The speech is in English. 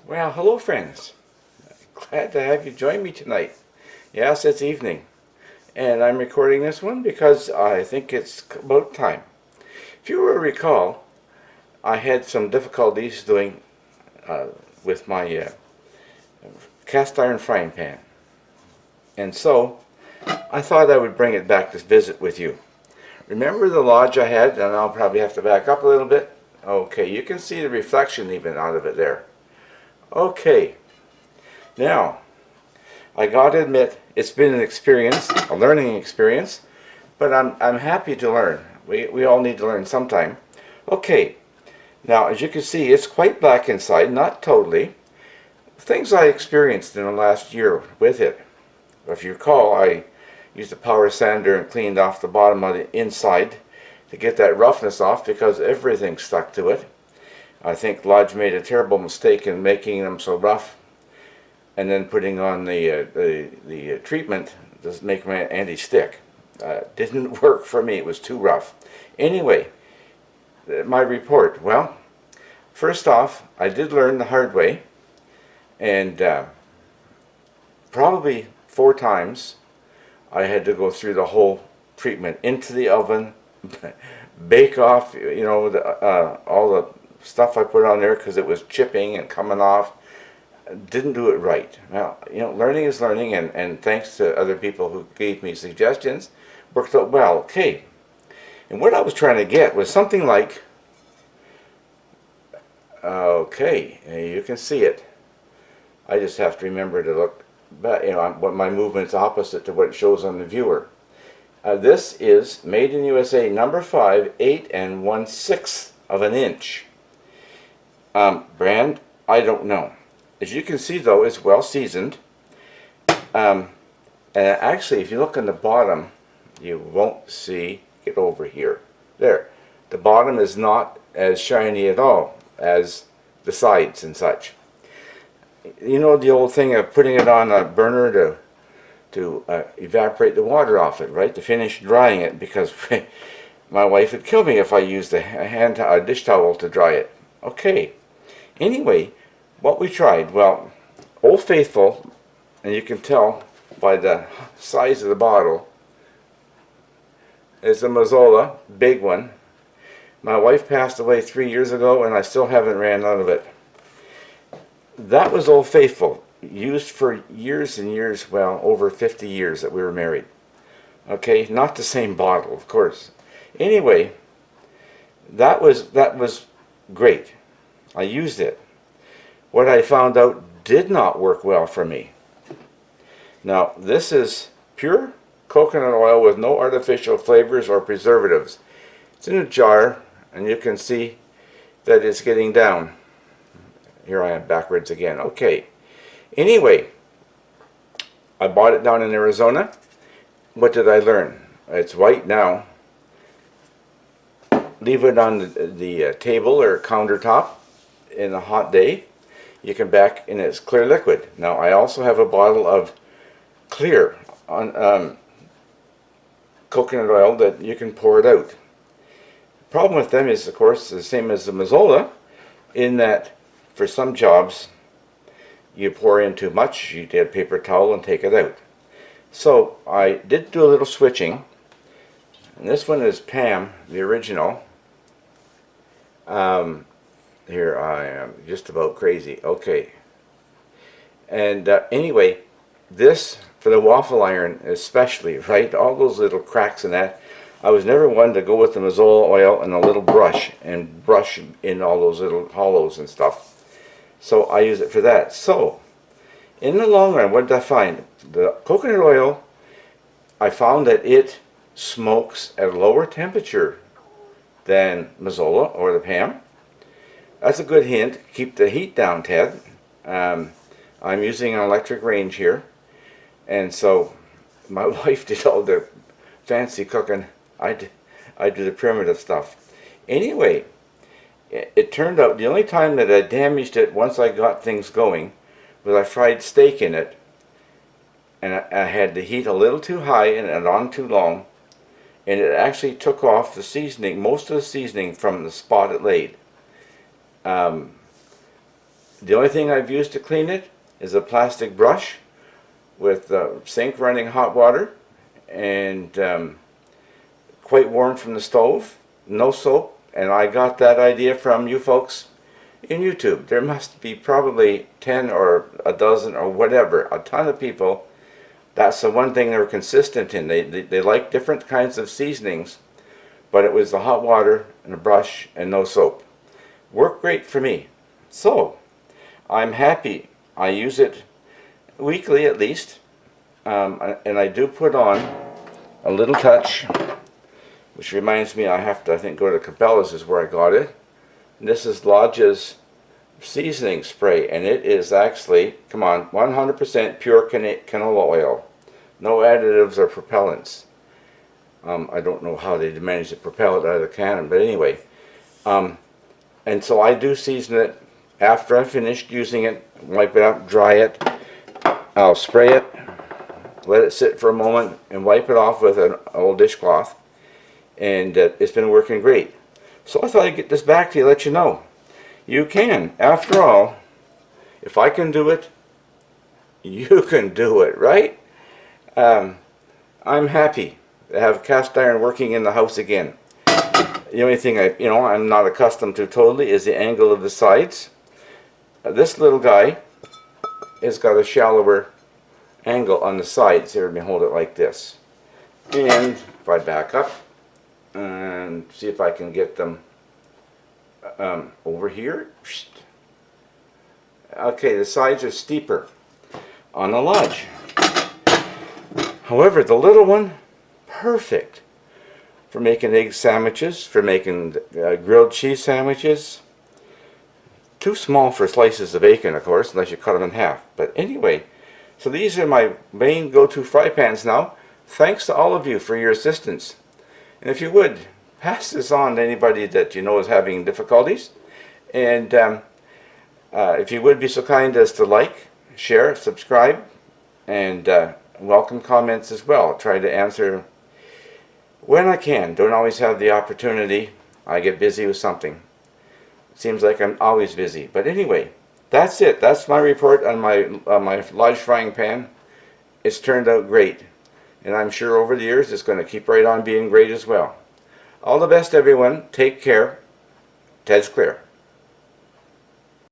Well, hello friends. Glad to have you join me tonight. Yes, it's evening. And I'm recording this one because I think it's about time. If you will recall, I had some difficulties doing with my cast iron frying pan. And so I thought I would bring it back to visit with you. Remember the lodge I had, and I'll probably have to back up a little bit. Okay, you can see the reflection even out of it there. Okay, now I gotta admit it's been an experience, a learning experience, but I'm happy to learn. We all need to learn sometime. Okay, now as you can see it's quite black inside, not totally. Things I experienced in the last year with it. If you recall, I used a power sander and cleaned off the bottom of the inside to get that roughness off because everything stuck to it. I think Lodge made a terrible mistake in making them so rough and then putting on the treatment to make them anti-stick. Didn't work for me, it was too rough. Anyway, my report. Well, first off, I did learn the hard way, and probably 4 times I had to go through the whole treatment into the oven, bake off, you know, all the stuff I put on there because it was chipping and coming off. Didn't do it right. Well, you know, learning is learning, and thanks to other people who gave me suggestions, worked out well. Okay, and what I was trying to get was something like, okay, you can see it. I just have to remember to look back, you know, what my movement's opposite to what it shows on the viewer. This is Made in USA number 5, 8 1/6 of an inch. Brand, I don't know. As you can see though, it's well seasoned. And actually, if you look on the bottom, you won't see it over here. There. The bottom is not as shiny at all as the sides and such. You know the old thing of putting it on a burner to evaporate the water off it, right? To finish drying it, because my wife would kill me if I used a dish towel to dry it. Okay. Anyway, what we tried, well, Old Faithful, and you can tell by the size of the bottle, is a Mazola, big one. My wife passed away 3 years ago and I still haven't ran out of it. That was Old Faithful, used for years and years, well, over 50 years that we were married. Okay, not the same bottle, of course. Anyway, that was great. I used it. What I found out did not work well for me. Now, this is pure coconut oil with no artificial flavors or preservatives. It's in a jar, and you can see that it's getting down. Here I am backwards again. Okay. Anyway, I bought it down in Arizona. What did I learn? It's white now. Leave it on the table or countertop in a hot day. You can back in its clear liquid. Now I also have a bottle of clear on coconut oil that you can pour it out. The problem with them is, of course, the same as the Mazola, in that for some jobs you pour in too much, you get a paper towel and take it out. So I did do a little switching, and this one is Pam, the original. Here I am, just about crazy. Okay. And anyway, this, for the waffle iron especially, right? All those little cracks in that. I was never one to go with the Mazola oil and a little brush and brush in all those little hollows and stuff. So I use it for that. So, in the long run, what did I find? The coconut oil, I found that it smokes at a lower temperature than Mazola or the Pam. That's a good hint. Keep the heat down, Ted. I'm using an electric range here, and so my wife did all the fancy cooking. I do the primitive stuff. Anyway, it turned out the only time that I damaged it once I got things going was I fried steak in it, and I had the heat a little too high and on too long, and it actually took off the seasoning, most of the seasoning from the spot it laid. The only thing I've used to clean it is a plastic brush with the sink running hot water and quite warm from the stove, no soap, and I got that idea from you folks in YouTube. There must be probably 10 or a dozen or whatever, a ton of people. That's the one thing they were consistent in. They like different kinds of seasonings, but it was the hot water and a brush and no soap. Worked great for me. So, I'm happy. I use it weekly at least, and I do put on a little touch, which reminds me I have to, I think, go to Cabela's is where I got it. And this is Lodge's seasoning spray, and it is actually, come on, 100% pure canola oil. No additives or propellants. I don't know how they managed to propel it out of the cannon, but anyway. And so I do season it after I've finished using it, wipe it up, dry it. I'll spray it, let it sit for a moment, and wipe it off with an old dishcloth. And it's been working great. So I thought I'd get this back to you, let you know. You can. After all, if I can do it, you can do it, right? I'm happy to have cast iron working in the house again. The only thing I'm not accustomed to totally is the angle of the sides. This little guy has got a shallower angle on the sides. Here, let me hold it like this. And if I back up and see if I can get them over here. Okay, the sides are steeper on the Lodge. However, the little one, perfect for making egg sandwiches, for making grilled cheese sandwiches. Too small for slices of bacon, of course, unless you cut them in half. But anyway, so these are my main go-to fry pans now. Thanks to all of you for your assistance. And if you would, pass this on to anybody that you know is having difficulties. And if you would be so kind as to like, share, subscribe, and welcome comments as well. I'll try to answer when I can. Don't always have the opportunity. I get busy with something. Seems like I'm always busy. But anyway, that's it. That's my report on my Lodge frying pan. It's turned out great. And I'm sure over the years it's going to keep right on being great as well. All the best, everyone. Take care. Ted's clear.